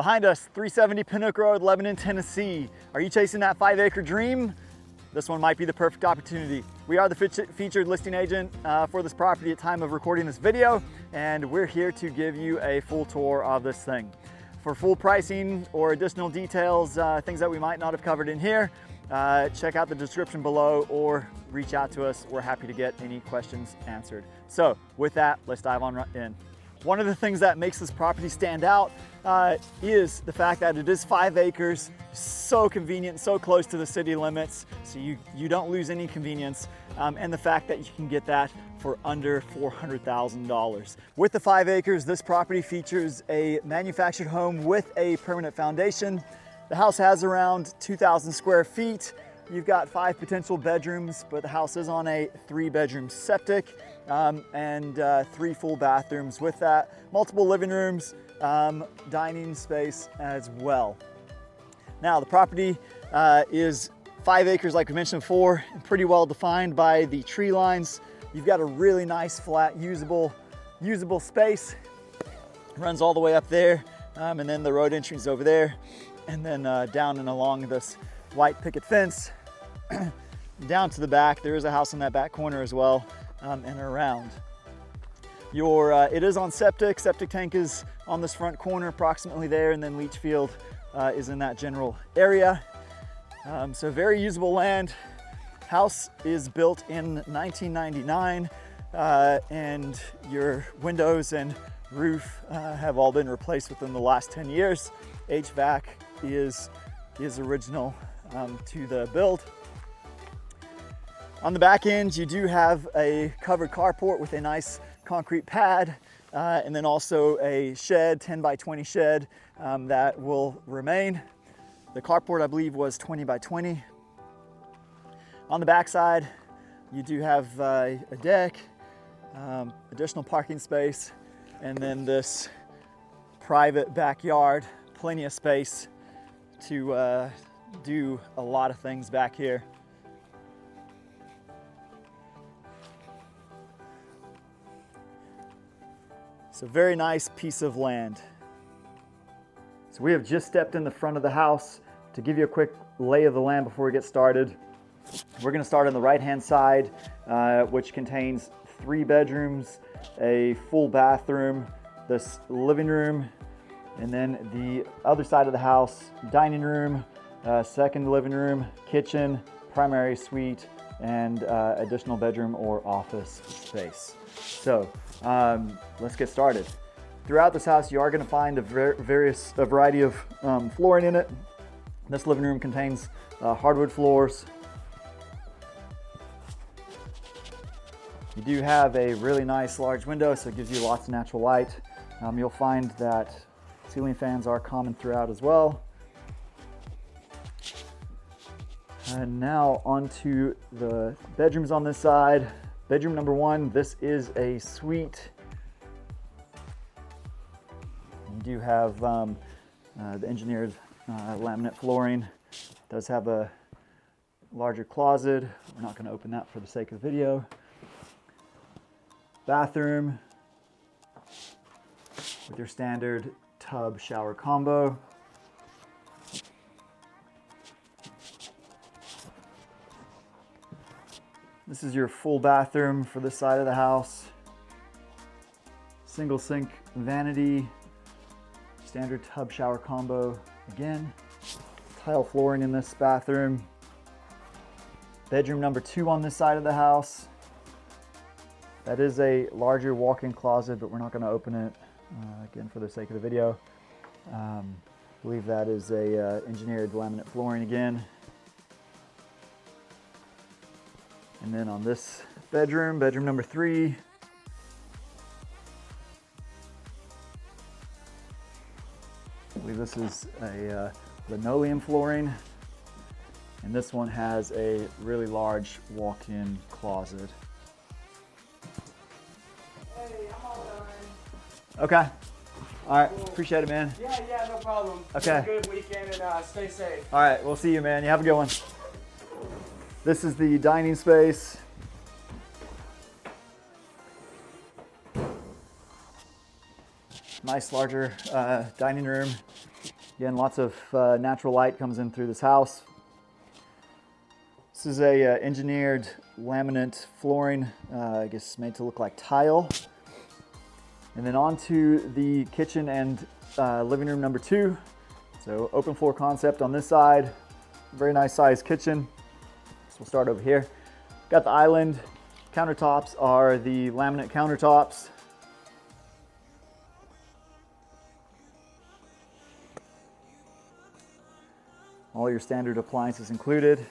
Behind us, 370 Pinhook Road, Lebanon, Tennessee. Are you chasing that 5-acre dream? This one might be the perfect opportunity. We are the featured listing agent for this property at time of recording this video, and we're here to give you a full tour of this thing. For full pricing or additional details, things that we might not have covered in here, check out the description below or reach out to us. We're happy to get any questions answered. So with that, let's dive on in. One of the things that makes this property stand out is the fact that it is 5 acres, so convenient, so close to the city limits, so you don't lose any convenience, and the fact that you can get that for under $400,000. With the 5 acres, this property features a manufactured home with a permanent foundation. The house has around 2,000 square feet. You've got 5 potential bedrooms, but the house is on a 3-bedroom septic and 3 full bathrooms with that. Multiple living rooms, dining space as well. Now the property is 5 acres like we mentioned before, and pretty well defined by the tree lines. You've got a really nice flat usable space. It runs all the way up there, and then the road entrance is over there, and then down and along this white picket fence down to the back. There is a house in that back corner as well, and around. It is on septic. Septic tank is on this front corner approximately there, and then leach field is in that general area. So very usable land. House is built in 1999, and your windows and roof have all been replaced within the last 10 years. HVAC is original to the build. On the back end, you do have a covered carport with a nice concrete pad, and then also a shed, 10 by 20 shed that will remain. The carport, I believe, was 20 by 20. On the back side, you do have a deck, additional parking space, and then this private backyard, plenty of space to do a lot of things back here. It's a very nice piece of land. So we have just stepped in the front of the house. To give you a quick lay of the land before we get started, we're going to start on the right-hand side, which contains 3 bedrooms, a full bathroom, this living room, and then the other side of the house, dining room, second living room, kitchen, primary suite, and additional bedroom or office space. So let's get started. Throughout this house, you are going to find a variety of flooring in it. This living room contains hardwood floors. You do have a really nice large window, so it gives you lots of natural light. You'll find that ceiling fans are common throughout as well. And now onto the bedrooms on this side. Bedroom number 1, this is a suite. You do have the engineered laminate flooring. It does have a larger closet. We're not going to open that for the sake of the video. Bathroom with your standard tub shower combo. This is your full bathroom for this side of the house. Single sink vanity, standard tub shower combo again. Tile flooring in this bathroom. Bedroom number 2 on this side of the house. That is a larger walk-in closet, but we're not going to open it again for the sake of the video. I believe that is a engineered laminate flooring again. And then on this bedroom, bedroom number 3, I believe this is a linoleum flooring, and this one has a really large walk-in closet. Hey, I'm all done. Okay. All right. Cool. Appreciate it, man. Yeah, no problem. Okay. Have a good weekend and stay safe. All right. We'll see you, man. You have a good one. This is the dining space. Nice larger dining room. Again, lots of natural light comes in through this house. This is a engineered laminate flooring, I guess made to look like tile. And then on to the kitchen and living room number 2. So open floor concept on this side. Very nice sized kitchen. So we'll start over here. Got the island. Countertops are the laminate countertops. All your standard appliances included.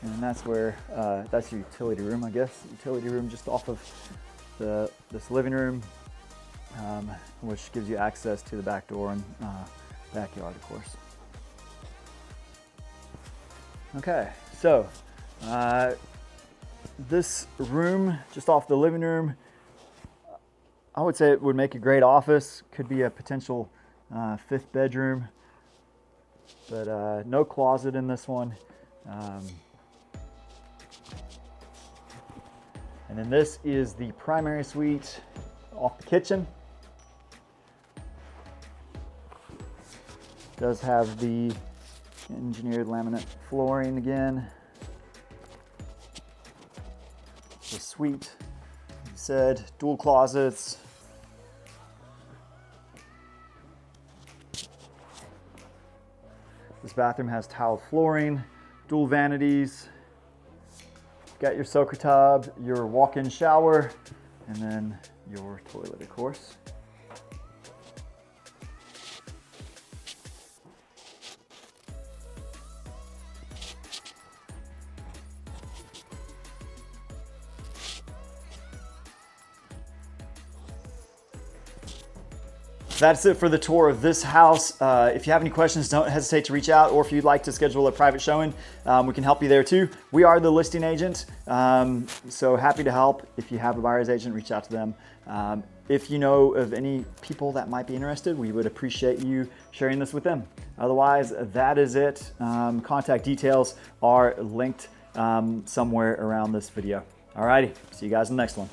And that's where, that's your utility room, I guess. Utility room just off of this living room, which gives you access to the back door and backyard, of course. Okay, so this room just off the living room, I would say it would make a great office. Could be a potential 5th bedroom, but no closet in this one. And then this is the primary suite off the kitchen. Does have the engineered laminate flooring again. The suite, like I said, dual closets. This bathroom has tiled flooring, dual vanities. Got your soaker tub, your walk-in shower, and then your toilet, of course. That's it for the tour of this house. If you have any questions, don't hesitate to reach out, or if you'd like to schedule a private showing, we can help you there too. We are the listing agent, so happy to help. If you have a buyer's agent, reach out to them. If you know of any people that might be interested, we would appreciate you sharing this with them. Otherwise, that is it. Contact details are linked somewhere around this video. Alrighty, see you guys in the next one.